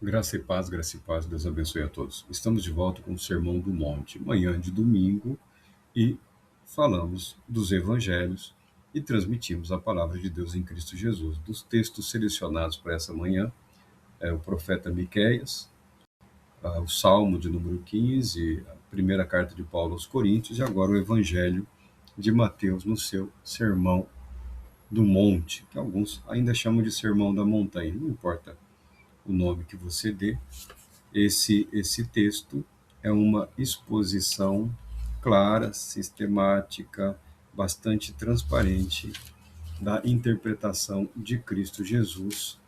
Graça e paz, Deus abençoe a todos. Estamos de volta com o Sermão do Monte, manhã de domingo, e falamos dos evangelhos e transmitimos a palavra de Deus em Cristo Jesus. Dos textos selecionados para essa manhã, é o profeta Miqueias, o Salmo de número 15, a primeira carta de Paulo aos Coríntios, e agora o evangelho de Mateus no seu Sermão do Monte, que alguns ainda chamam de Sermão da Montanha, não importa o nome que você dê. Esse texto é uma exposição clara, sistemática, bastante transparente da interpretação de Cristo Jesus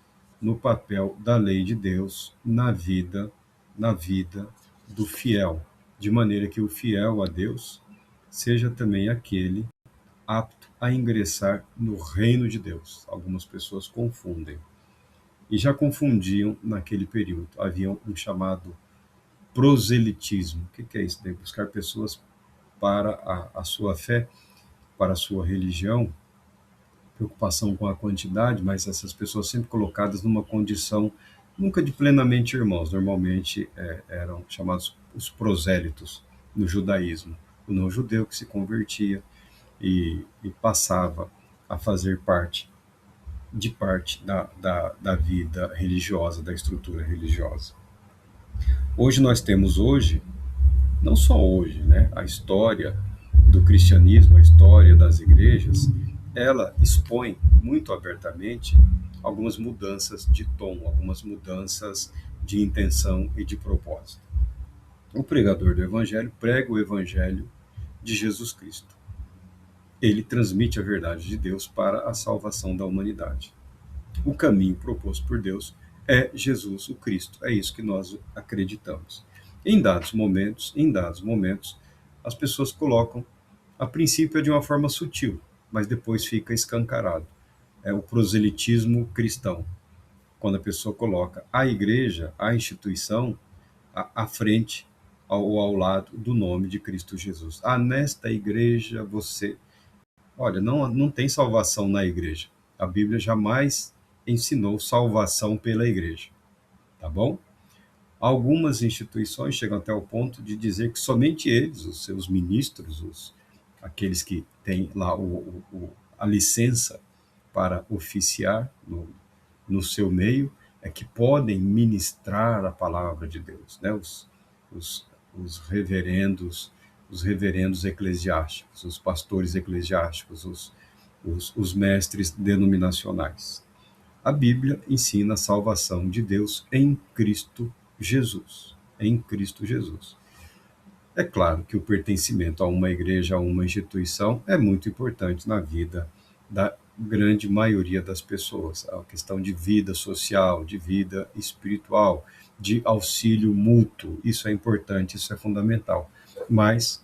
no papel da lei de Deus na vida do fiel, de maneira que o fiel a Deus seja também aquele apto a ingressar no reino de Deus. Algumas pessoas confundem e já confundiam naquele período. Havia um chamado proselitismo. O que é isso? De buscar pessoas para a sua fé, para a sua religião, preocupação com a quantidade, mas essas pessoas sempre colocadas numa condição nunca de plenamente irmãos. Normalmente eram chamados os prosélitos no judaísmo. O não-judeu que se convertia e passava a fazer parte da vida religiosa, da estrutura religiosa. Hoje nós temos não só hoje, né, a história do cristianismo, a história das igrejas, ela expõe muito abertamente algumas mudanças de tom, algumas mudanças de intenção e de propósito. O pregador do evangelho prega o evangelho de Jesus Cristo. Ele transmite a verdade de Deus para a salvação da humanidade. O caminho proposto por Deus é Jesus, o Cristo. É isso que nós acreditamos. Em dados momentos, as pessoas colocam, a princípio é de uma forma sutil, mas depois fica escancarado. É o proselitismo cristão, quando a pessoa coloca a igreja, a instituição, à frente ou ao lado do nome de Cristo Jesus. Nesta igreja você... Olha, não tem salvação na igreja. A Bíblia jamais ensinou salvação pela igreja, tá bom? Algumas instituições chegam até o ponto de dizer que somente eles, os seus ministros, aqueles que têm lá a licença para oficiar no seu meio, é que podem ministrar a palavra de Deus, né? Os, os reverendos, os reverendos eclesiásticos, os pastores eclesiásticos, os mestres denominacionais. A Bíblia ensina a salvação de Deus em Cristo Jesus. Em Cristo Jesus. É claro que o pertencimento a uma igreja, a uma instituição, é muito importante na vida da grande maioria das pessoas. A questão de vida social, de vida espiritual, de auxílio mútuo, isso é importante, isso é fundamental. Mas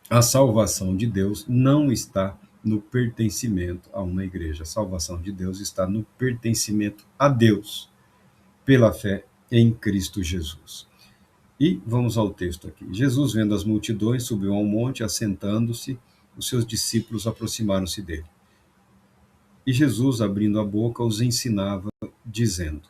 a salvação de Deus não está no pertencimento a uma igreja. A salvação de Deus está no pertencimento a Deus, pela fé em Cristo Jesus. E vamos ao texto aqui. Jesus, vendo as multidões, subiu ao monte, assentando-se, os seus discípulos aproximaram-se dele. E Jesus, abrindo a boca, os ensinava, dizendo: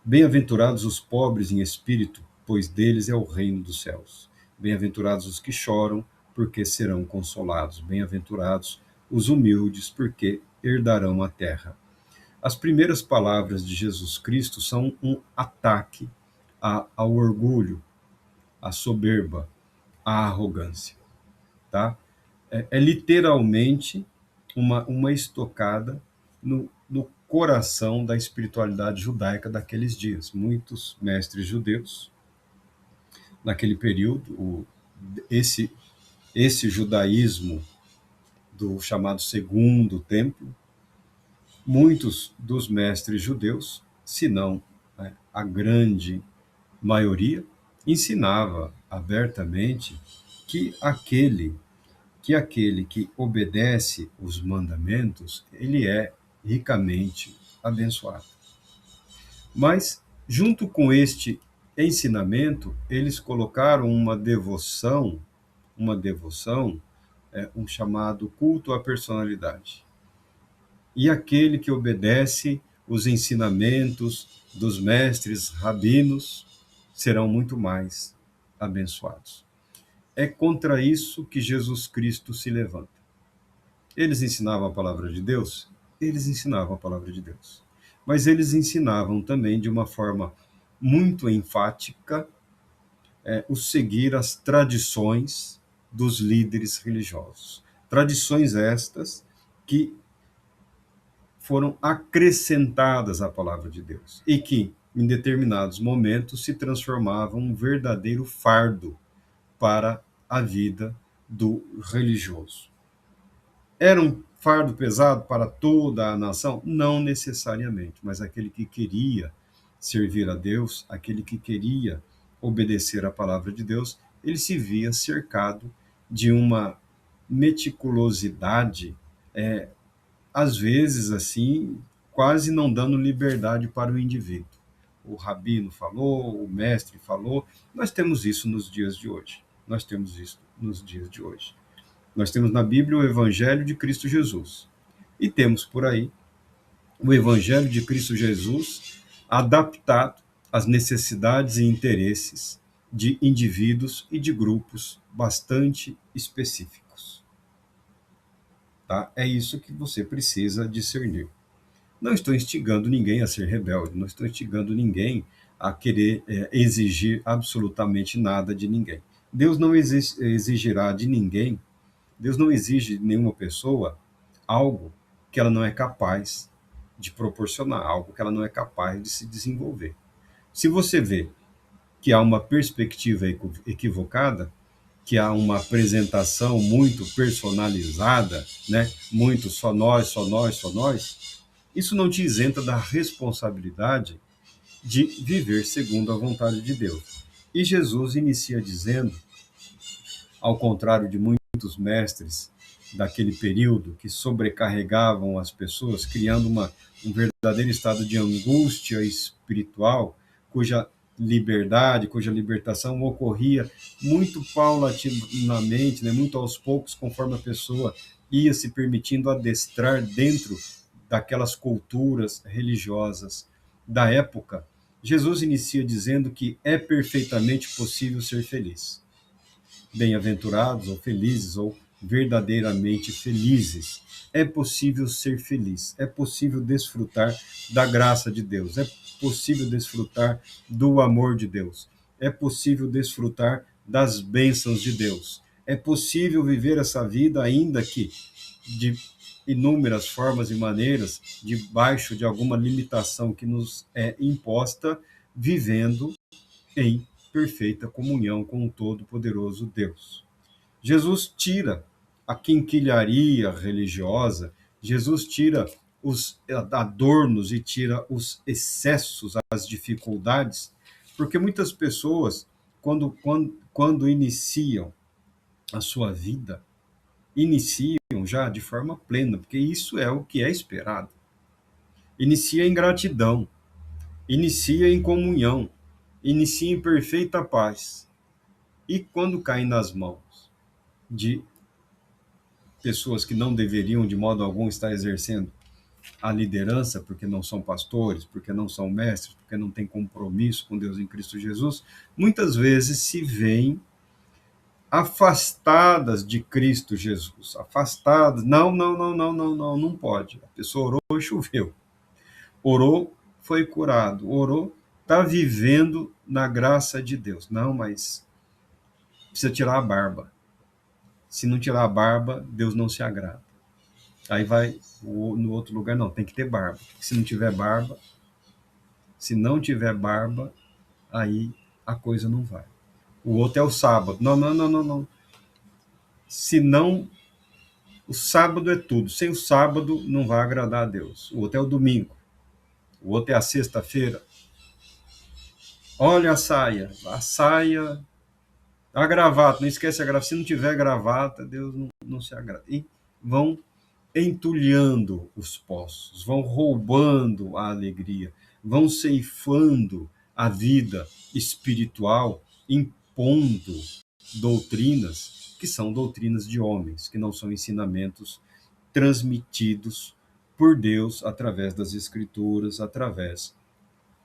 Bem-aventurados os pobres em espírito, pois deles é o reino dos céus. Bem-aventurados os que choram, porque serão consolados. Bem-aventurados os humildes, porque herdarão a terra. As primeiras palavras de Jesus Cristo são um ataque ao orgulho, à soberba, à arrogância. Tá? É literalmente uma estocada no coração da espiritualidade judaica daqueles dias. Muitos mestres judeus, naquele período, esse judaísmo do chamado Segundo Templo, muitos dos mestres judeus, se não a grande maioria, ensinava abertamente que aquele que obedece os mandamentos, ele é ricamente abençoado. Mas, junto com este ensinamento, eles colocaram um chamado culto à personalidade. E aquele que obedece os ensinamentos dos mestres rabinos serão muito mais abençoados. É contra isso que Jesus Cristo se levanta. Eles ensinavam a palavra de Deus? Eles ensinavam a palavra de Deus. Mas eles ensinavam também de uma forma muito enfática o seguir as tradições dos líderes religiosos. Tradições estas que foram acrescentadas à palavra de Deus e que, em determinados momentos, se transformavam em um verdadeiro fardo para a vida do religioso. Era um fardo pesado para toda a nação? Não necessariamente, mas aquele que queria servir a Deus, aquele que queria obedecer à palavra de Deus, ele se via cercado de uma meticulosidade, às vezes assim, quase não dando liberdade para o indivíduo. O rabino falou, o mestre falou, nós temos isso nos dias de hoje. Nós temos isso nos dias de hoje. Nós temos na Bíblia o Evangelho de Cristo Jesus. E temos por aí o Evangelho de Cristo Jesus adaptado às necessidades e interesses de indivíduos e de grupos bastante específicos. Tá? É isso que você precisa discernir. Não estou instigando ninguém a ser rebelde, não estou instigando ninguém a querer exigir absolutamente nada de ninguém. Deus não exigirá de ninguém, Deus não exige de nenhuma pessoa algo que ela não é capaz de proporcionar, algo que ela não é capaz de se desenvolver. Se você vê que há uma perspectiva equivocada, que há uma apresentação muito personalizada, né? Muito só nós, só nós, só nós, isso não te isenta da responsabilidade de viver segundo a vontade de Deus. E Jesus inicia dizendo, ao contrário de muitos mestres daquele período que sobrecarregavam as pessoas, criando um verdadeiro estado de angústia espiritual, cuja liberdade, cuja libertação ocorria muito paulatinamente, né, muito aos poucos, conforme a pessoa ia se permitindo adestrar dentro daquelas culturas religiosas da época. Jesus inicia dizendo que é perfeitamente possível ser feliz. Bem-aventurados ou felizes ou verdadeiramente felizes. É possível ser feliz, é possível desfrutar da graça de Deus, é possível desfrutar do amor de Deus, é possível desfrutar das bênçãos de Deus. É possível viver essa vida, ainda que de inúmeras formas e maneiras, debaixo de alguma limitação que nos é imposta, vivendo em perfeita comunhão com o Todo-Poderoso Deus. Jesus tira a quinquilharia religiosa, Jesus tira os adornos e tira os excessos, as dificuldades, porque muitas pessoas, quando iniciam a sua vida, iniciam já de forma plena, porque isso é o que é esperado. Inicia em gratidão, inicia em comunhão, inicia em perfeita paz. E quando caem nas mãos de pessoas que não deveriam, de modo algum, estar exercendo a liderança, porque não são pastores, porque não são mestres, porque não têm compromisso com Deus em Cristo Jesus, muitas vezes se veem afastadas de Cristo Jesus, afastadas. Não, não, não, não, não, não, não pode. A pessoa orou e choveu. Orou, foi curado. Orou, está vivendo na graça de Deus. Não, mas precisa tirar a barba. Se não tirar a barba, Deus não se agrada. Aí vai no outro lugar, não, tem que ter barba. Se não tiver barba, se não tiver barba, aí a coisa não vai. O outro é o sábado. Não, não, não, não, não. Se não, o sábado é tudo. Sem o sábado não vai agradar a Deus. O outro é o domingo. O outro é a sexta-feira. Olha a saia. A saia, a gravata, não esquece a gravata. Se não tiver gravata, Deus não se agrada. E vão entulhando os poços, vão roubando a alegria, vão ceifando a vida espiritual, impondo doutrinas que são doutrinas de homens, que não são ensinamentos transmitidos por Deus através das Escrituras, através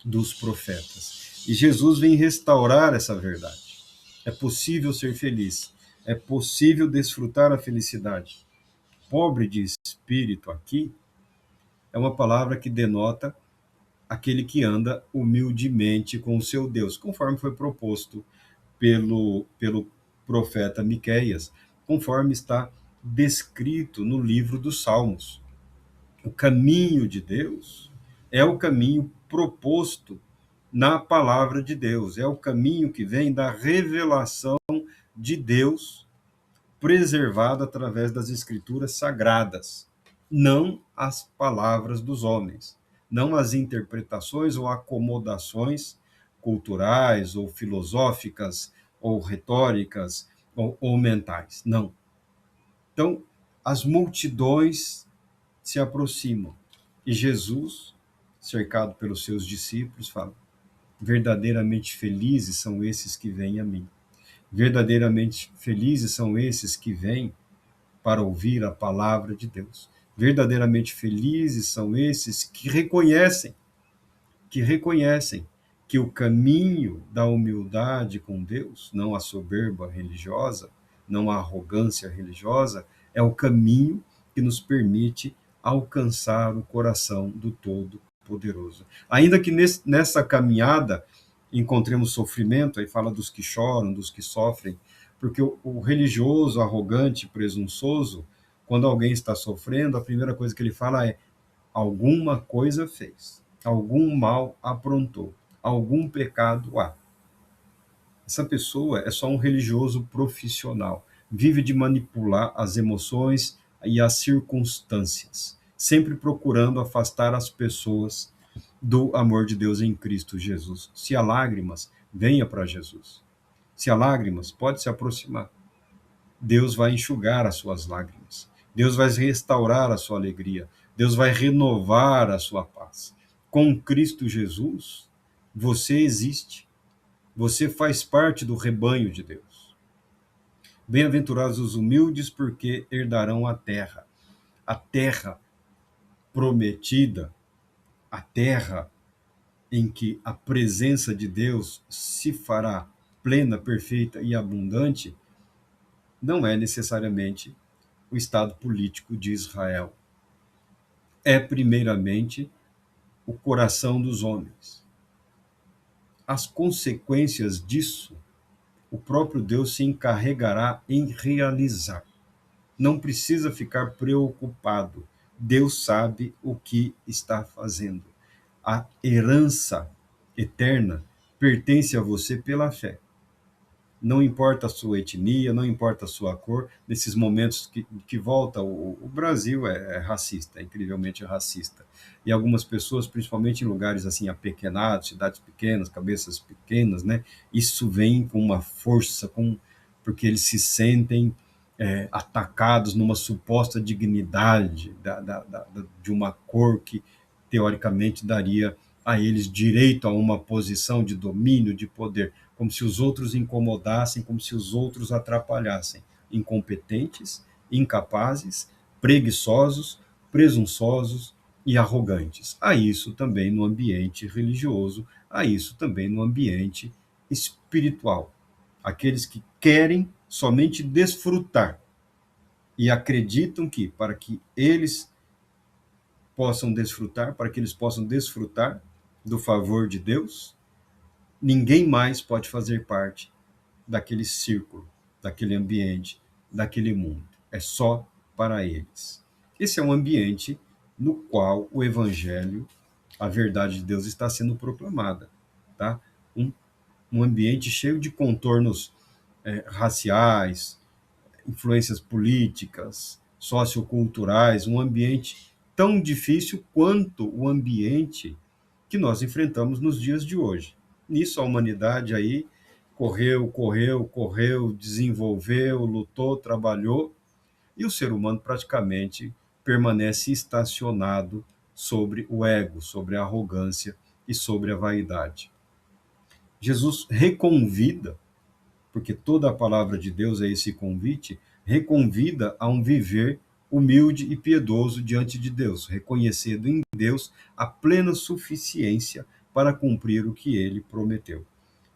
dos profetas. E Jesus vem restaurar essa verdade. É possível ser feliz, é possível desfrutar a felicidade. Pobre de espírito aqui é uma palavra que denota aquele que anda humildemente com o seu Deus, conforme foi proposto pelo profeta Miqueias, conforme está descrito no livro dos Salmos. O caminho de Deus é o caminho proposto na palavra de Deus, é o caminho que vem da revelação de Deus preservada através das escrituras sagradas, não as palavras dos homens, não as interpretações ou acomodações culturais ou filosóficas ou retóricas ou mentais, não. Então, as multidões se aproximam e Jesus, cercado pelos seus discípulos, fala: verdadeiramente felizes são esses que vêm a mim. Verdadeiramente felizes são esses que vêm para ouvir a palavra de Deus. Verdadeiramente felizes são esses que reconhecem que o caminho da humildade com Deus, não a soberba religiosa, não a arrogância religiosa, é o caminho que nos permite alcançar o coração do Todo-Poderoso. Ainda que nessa caminhada encontremos sofrimento, aí fala dos que choram, dos que sofrem, porque o religioso, arrogante, presunçoso, quando alguém está sofrendo, a primeira coisa que ele fala é: alguma coisa fez, algum mal aprontou, algum pecado há. Essa pessoa é só um religioso profissional, vive de manipular as emoções e as circunstâncias, sempre procurando afastar as pessoas do amor de Deus em Cristo Jesus. Se há lágrimas, venha para Jesus. Se há lágrimas, pode se aproximar. Deus vai enxugar as suas lágrimas. Deus vai restaurar a sua alegria. Deus vai renovar a sua paz. Com Cristo Jesus, você existe. Você faz parte do rebanho de Deus. Bem-aventurados os humildes, porque herdarão a terra. A terra prometida, a terra em que a presença de Deus se fará plena, perfeita e abundante, não é necessariamente o estado político de Israel. É, primeiramente, o coração dos homens. As consequências disso, o próprio Deus se encarregará em realizar. Não precisa ficar preocupado. Deus sabe o que está fazendo. A herança eterna pertence a você pela fé. Não importa a sua etnia, não importa a sua cor, nesses momentos que volta, o Brasil é racista, é incrivelmente racista. E algumas pessoas, principalmente em lugares assim apequenados, cidades pequenas, cabeças pequenas, né, isso vem com uma força, porque eles se sentem atacados numa suposta dignidade de uma cor que, teoricamente, daria a eles direito a uma posição de domínio, de poder, como se os outros incomodassem, como se os outros atrapalhassem. Incompetentes, incapazes, preguiçosos, presunçosos e arrogantes. Há isso também no ambiente religioso, há isso também no ambiente espiritual. Aqueles que querem somente desfrutar e acreditam que, para que eles possam desfrutar do favor de Deus, ninguém mais pode fazer parte daquele círculo, daquele ambiente, daquele mundo. É só para eles. Esse é um ambiente no qual o evangelho, a verdade de Deus está sendo proclamada, tá? Um ambiente cheio de contornos raciais, influências políticas, socioculturais, um ambiente tão difícil quanto o ambiente que nós enfrentamos nos dias de hoje. Nisso a humanidade aí correu, desenvolveu, lutou, trabalhou, e o ser humano praticamente permanece estacionado sobre o ego, sobre a arrogância e sobre a vaidade. Jesus reconvida, porque toda a palavra de Deus é esse convite, reconvida a um viver humilde e piedoso diante de Deus, reconhecendo em Deus a plena suficiência para cumprir o que ele prometeu.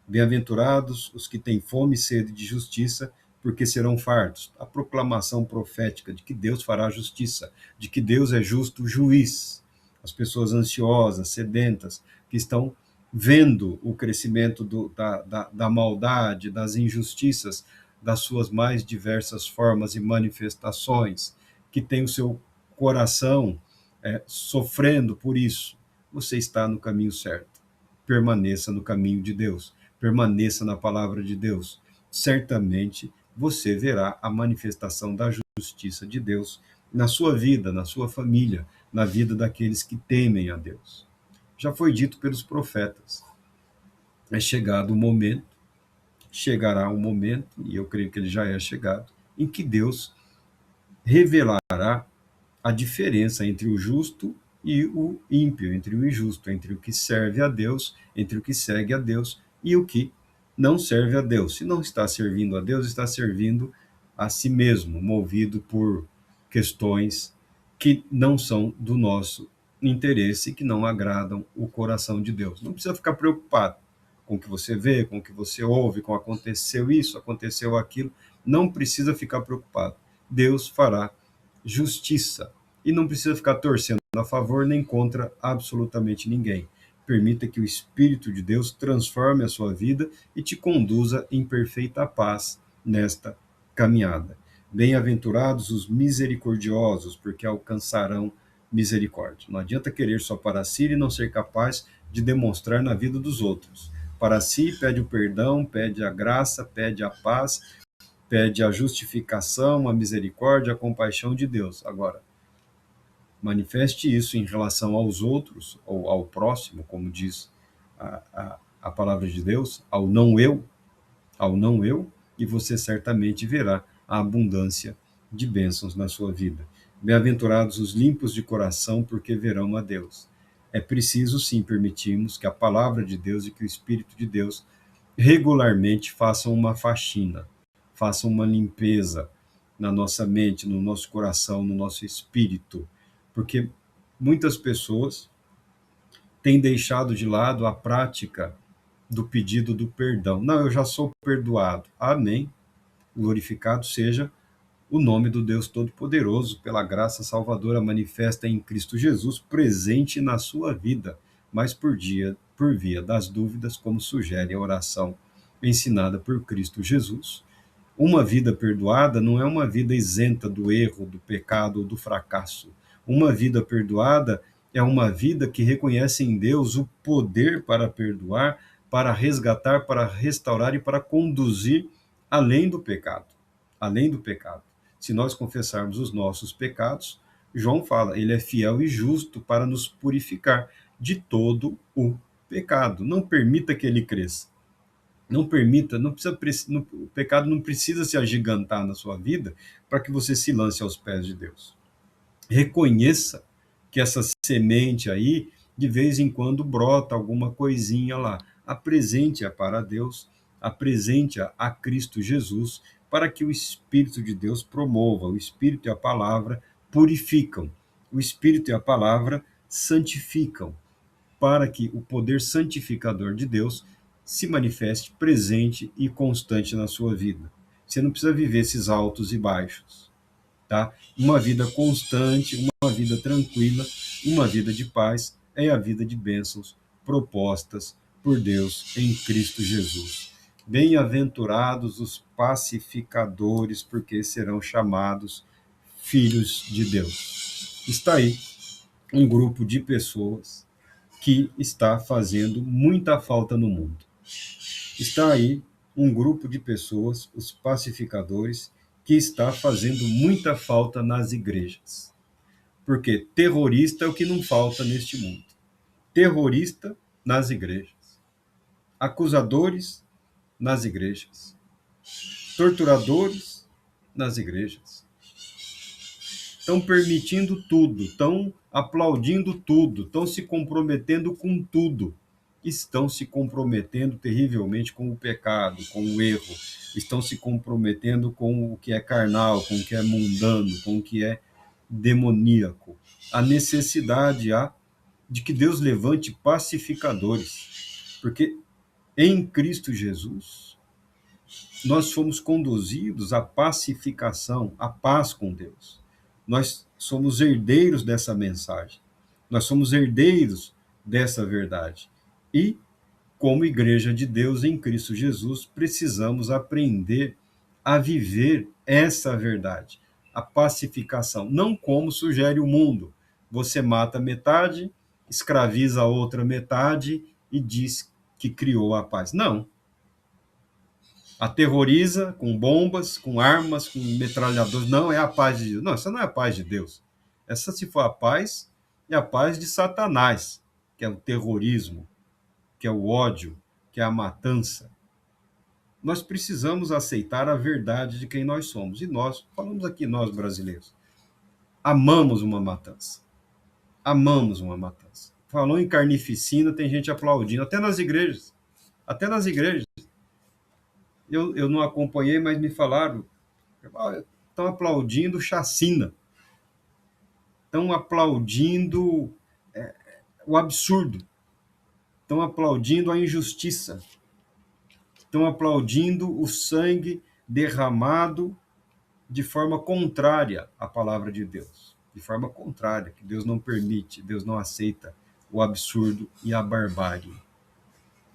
Bem-aventurados os que têm fome e sede de justiça, porque serão fartos. A proclamação profética de que Deus fará justiça, de que Deus é justo juiz. As pessoas ansiosas, sedentas, que estão vendo o crescimento da maldade, das injustiças, das suas mais diversas formas e manifestações, que têm o seu coração sofrendo por isso. Você está no caminho certo. Permaneça no caminho de Deus, permaneça na palavra de Deus. Certamente você verá a manifestação da justiça de Deus na sua vida, na sua família, na vida daqueles que temem a Deus. Já foi dito pelos profetas. É chegado o momento, chegará o momento, e eu creio que ele já é chegado, em que Deus revelará a diferença entre o justo e o ímpio, entre o injusto, entre o que serve a Deus, entre o que segue a Deus e o que não serve a Deus. Se não está servindo a Deus, está servindo a si mesmo, movido por questões que não são do nosso interesse, que não agradam o coração de Deus. Não precisa ficar preocupado com o que você vê, com o que você ouve, com aconteceu isso, aconteceu aquilo. Não precisa ficar preocupado. Deus fará justiça. E não precisa ficar torcendo a favor nem contra absolutamente ninguém. Permita que o Espírito de Deus transforme a sua vida e te conduza em perfeita paz nesta caminhada. Bem-aventurados os misericordiosos, porque alcançarão misericórdia. Não adianta querer só para si e não ser capaz de demonstrar na vida dos outros. Para si, pede o perdão, pede a graça, pede a paz, pede a justificação, a misericórdia, a compaixão de Deus. Agora, manifeste isso em relação aos outros, ou ao próximo, como diz a palavra de Deus, ao não eu, e você certamente verá a abundância de bênçãos na sua vida. Bem-aventurados os limpos de coração, porque verão a Deus. É preciso, sim, permitirmos que a palavra de Deus e que o Espírito de Deus regularmente façam uma faxina, façam uma limpeza na nossa mente, no nosso coração, no nosso espírito, porque muitas pessoas têm deixado de lado a prática do pedido do perdão. Não, eu já sou perdoado. Amém. Glorificado seja o nome do Deus Todo-Poderoso, pela graça salvadora manifesta em Cristo Jesus, presente na sua vida, mas por via das dúvidas, como sugere a oração ensinada por Cristo Jesus. Uma vida perdoada não é uma vida isenta do erro, do pecado ou do fracasso. Uma vida perdoada é uma vida que reconhece em Deus o poder para perdoar, para resgatar, para restaurar e para conduzir além do pecado. Além do pecado. Se nós confessarmos os nossos pecados, João fala, ele é fiel e justo para nos purificar de todo o pecado. Não permita que ele cresça. Não permita, o pecado não precisa se agigantar na sua vida para que você se lance aos pés de Deus. Reconheça que essa semente aí, de vez em quando, brota alguma coisinha lá. Apresente-a para Deus, apresente-a a Cristo Jesus, para que o Espírito de Deus promova. O Espírito e a palavra purificam. O Espírito e a palavra santificam, para que o poder santificador de Deus se manifeste presente e constante na sua vida. Você não precisa viver esses altos e baixos, tá? Uma vida constante, uma vida tranquila, uma vida de paz é a vida de bênçãos propostas por Deus em Cristo Jesus. Bem-aventurados os pacificadores, porque serão chamados filhos de Deus. Está aí um grupo de pessoas que está fazendo muita falta no mundo. Está aí um grupo de pessoas, os pacificadores, que está fazendo muita falta nas igrejas. Porque terrorista é o que não falta neste mundo. Terrorista nas igrejas. Acusadores nas igrejas. Torturadores nas igrejas. Estão permitindo tudo, estão aplaudindo tudo, estão se comprometendo com tudo. Estão se comprometendo terrivelmente com o pecado, com o erro. Estão se comprometendo com o que é carnal, com o que é mundano, com o que é demoníaco. A necessidade há de que Deus levante pacificadores, porque em Cristo Jesus nós fomos conduzidos à pacificação, à paz com Deus. Nós somos herdeiros dessa mensagem. Nós somos herdeiros dessa verdade. E, como igreja de Deus em Cristo Jesus, precisamos aprender a viver essa verdade, a pacificação, não como sugere o mundo. Você mata metade, escraviza a outra metade e diz que criou a paz. Não. Aterroriza com bombas, com armas, com metralhadores. Não é a paz de Deus. Não, essa não é a paz de Deus. Essa, se for a paz, é a paz de Satanás, que é o terrorismo, que é o ódio, que é a matança. Nós precisamos aceitar a verdade de quem nós somos. E nós, falamos aqui nós brasileiros, amamos uma matança. Amamos uma matança. Falou em carnificina, tem gente aplaudindo, até nas igrejas. Até nas igrejas. Eu não acompanhei, mas me falaram, estão aplaudindo chacina. Estão aplaudindo o absurdo. Estão aplaudindo a injustiça. Estão aplaudindo o sangue derramado de forma contrária à palavra de Deus. De forma contrária, que Deus não permite, Deus não aceita o absurdo e a barbárie.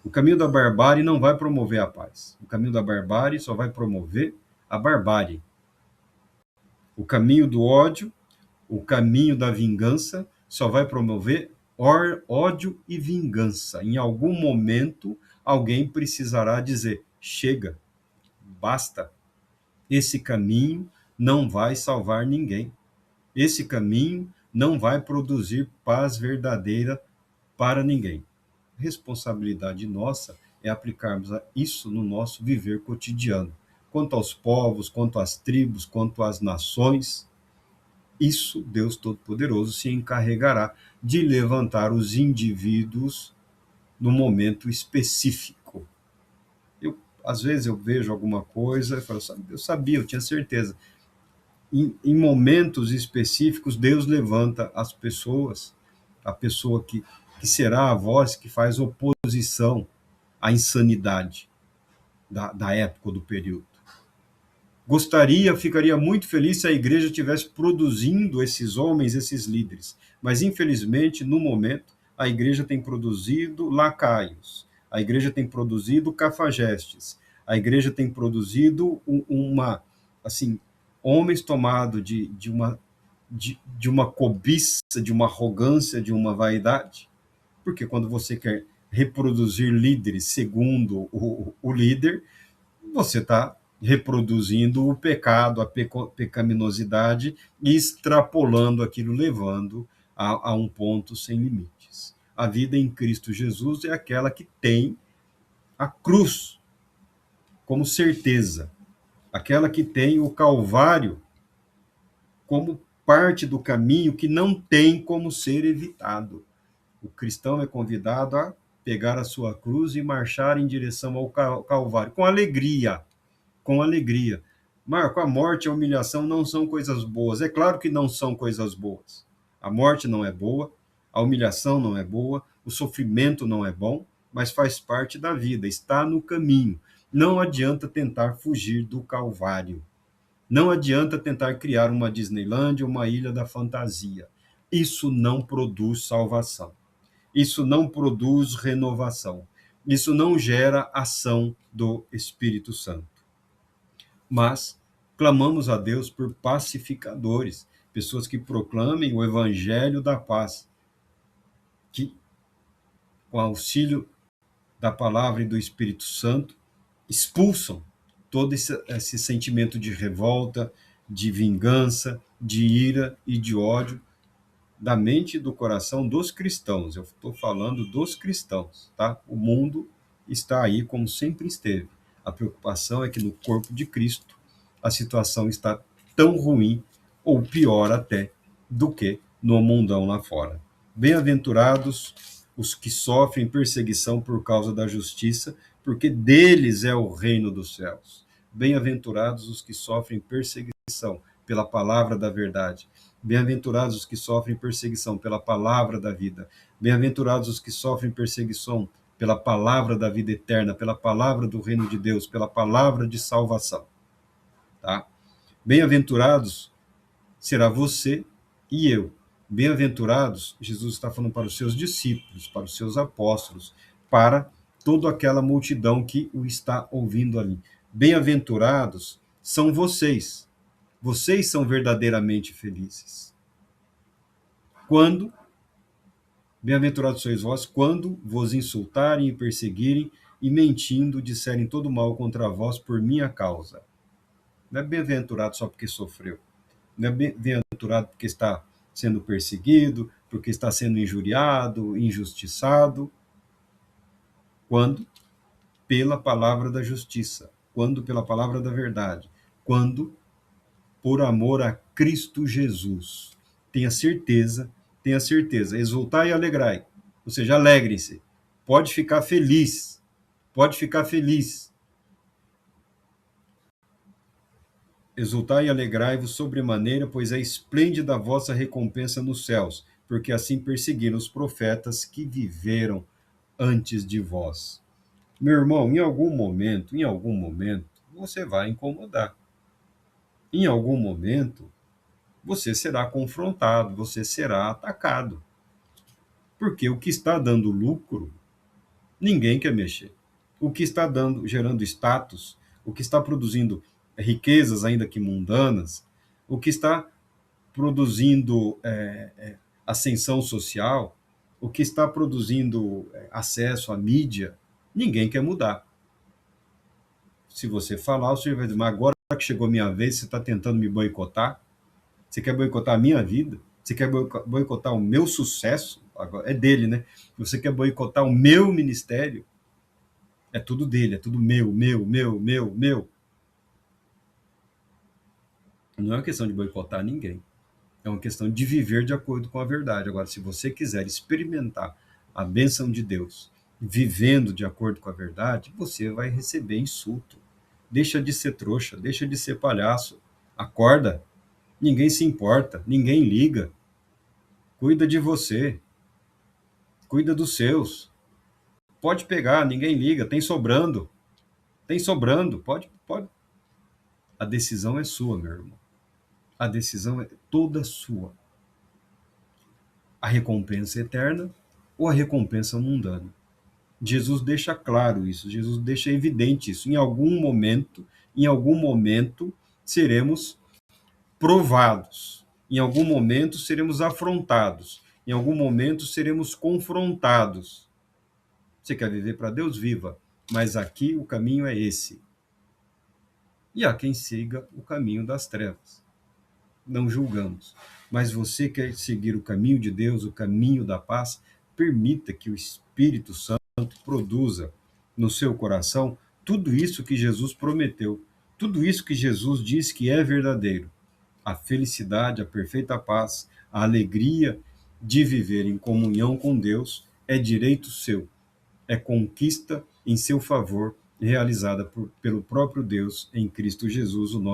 O caminho da barbárie não vai promover a paz. O caminho da barbárie só vai promover a barbárie. O caminho do ódio, o caminho da vingança, só vai promover ódio e vingança. Em algum momento, alguém precisará dizer: chega, basta. Esse caminho não vai salvar ninguém. Esse caminho não vai produzir paz verdadeira para ninguém. Responsabilidade nossa é aplicarmos isso no nosso viver cotidiano. Quanto aos povos, quanto às tribos, quanto às nações, isso Deus Todo-Poderoso se encarregará de levantar os indivíduos no momento específico. Às vezes eu vejo alguma coisa e falo, eu sabia, eu tinha certeza. Em momentos específicos, Deus levanta as pessoas, a pessoa que será a voz que faz oposição à insanidade da época, do período. Ficaria muito feliz se a igreja estivesse produzindo esses homens, esses líderes. Mas, infelizmente, no momento, a igreja tem produzido lacaios, a igreja tem produzido cafajestes, a igreja tem produzido homens tomados de uma cobiça, de uma arrogância, de uma vaidade. Porque quando você quer reproduzir líderes segundo o líder, você está reproduzindo o pecado, a pecaminosidade e extrapolando aquilo, levando a um ponto sem limites. A vida em Cristo Jesus é aquela que tem a cruz como certeza, aquela que tem o Calvário como parte do caminho que não tem como ser evitado. O cristão é convidado a pegar a sua cruz e marchar em direção ao Calvário, com alegria, com alegria. Marco, a morte e a humilhação não são coisas boas. É claro que não são coisas boas. A morte não é boa, a humilhação não é boa, o sofrimento não é bom, mas faz parte da vida, está no caminho. Não adianta tentar fugir do Calvário. Não adianta tentar criar uma Disneylândia, uma ilha da fantasia. Isso não produz salvação. Isso não produz renovação. Isso não gera ação do Espírito Santo. Mas clamamos a Deus por pacificadores, pessoas que proclamem o evangelho da paz, que, com auxílio da palavra e do Espírito Santo, expulsam todo esse sentimento de revolta, de vingança, de ira e de ódio da mente e do coração dos cristãos. Eu estou falando dos cristãos, tá? O mundo está aí como sempre esteve. A preocupação é que no corpo de Cristo a situação está tão ruim, ou pior até, do que no mundão lá fora. Bem-aventurados os que sofrem perseguição por causa da justiça, porque deles é o reino dos céus. Bem-aventurados os que sofrem perseguição pela palavra da verdade. Bem-aventurados os que sofrem perseguição pela palavra da vida. Bem-aventurados os que sofrem perseguição pela palavra da vida eterna, pela palavra do reino de Deus, pela palavra de salvação. Tá? Bem-aventurados será você e eu. Bem-aventurados, Jesus está falando para os seus discípulos, para os seus apóstolos, para toda aquela multidão que o está ouvindo ali. Bem-aventurados são vocês. Vocês são verdadeiramente felizes. Quando, bem-aventurados sois vós, quando vos insultarem e perseguirem e mentindo disserem todo mal contra vós por minha causa. Não é bem-aventurado só porque sofreu. Não é bem-aventurado porque está sendo perseguido, porque está sendo injuriado, injustiçado. Quando? Pela palavra da justiça. Quando? Pela palavra da verdade. Quando? Por amor a Cristo Jesus. Tenha certeza, exultai e alegrai. Ou seja, alegrem-se. Pode ficar feliz. Pode ficar feliz. Exultai e alegrai-vos sobremaneira, pois é esplêndida a vossa recompensa nos céus, porque assim perseguiram os profetas que viveram antes de vós. Meu irmão, em algum momento, você vai incomodar. Em algum momento, você será confrontado, você será atacado. Porque o que está dando lucro, ninguém quer mexer. O que está gerando status, o que está produzindo riquezas, ainda que mundanas, o que está produzindo ascensão social, o que está produzindo acesso à mídia, ninguém quer mudar. Se você falar, você vai dizer, mas agora que chegou a minha vez, você está tentando me boicotar? Você quer boicotar a minha vida? Você quer boicotar o meu sucesso? Agora, é dele, né? Você quer boicotar o meu ministério? É tudo dele, é tudo meu, meu, meu, meu, meu. Não é uma questão de boicotar ninguém. É uma questão de viver de acordo com a verdade. Agora, se você quiser experimentar a bênção de Deus, vivendo de acordo com a verdade, você vai receber insulto. Deixa de ser trouxa, deixa de ser palhaço. Acorda. Ninguém se importa, ninguém liga. Cuida de você. Cuida dos seus. Pode pegar, ninguém liga. Tem sobrando. Tem sobrando. Pode. A decisão é sua, meu irmão. A decisão é toda sua. A recompensa eterna ou a recompensa mundana. Jesus deixa claro isso, Jesus deixa evidente isso. Em algum momento, seremos provados. Em algum momento, seremos afrontados. Em algum momento, seremos confrontados. Você quer viver para Deus? Viva. Mas aqui o caminho é esse. E há quem siga o caminho das trevas. Não julgamos. Mas você quer seguir o caminho de Deus, o caminho da paz, permita que o Espírito Santo produza no seu coração tudo isso que Jesus prometeu, tudo isso que Jesus diz que é verdadeiro. A felicidade, a perfeita paz, a alegria de viver em comunhão com Deus é direito seu, é conquista em seu favor, realizada pelo próprio Deus em Cristo Jesus, o nosso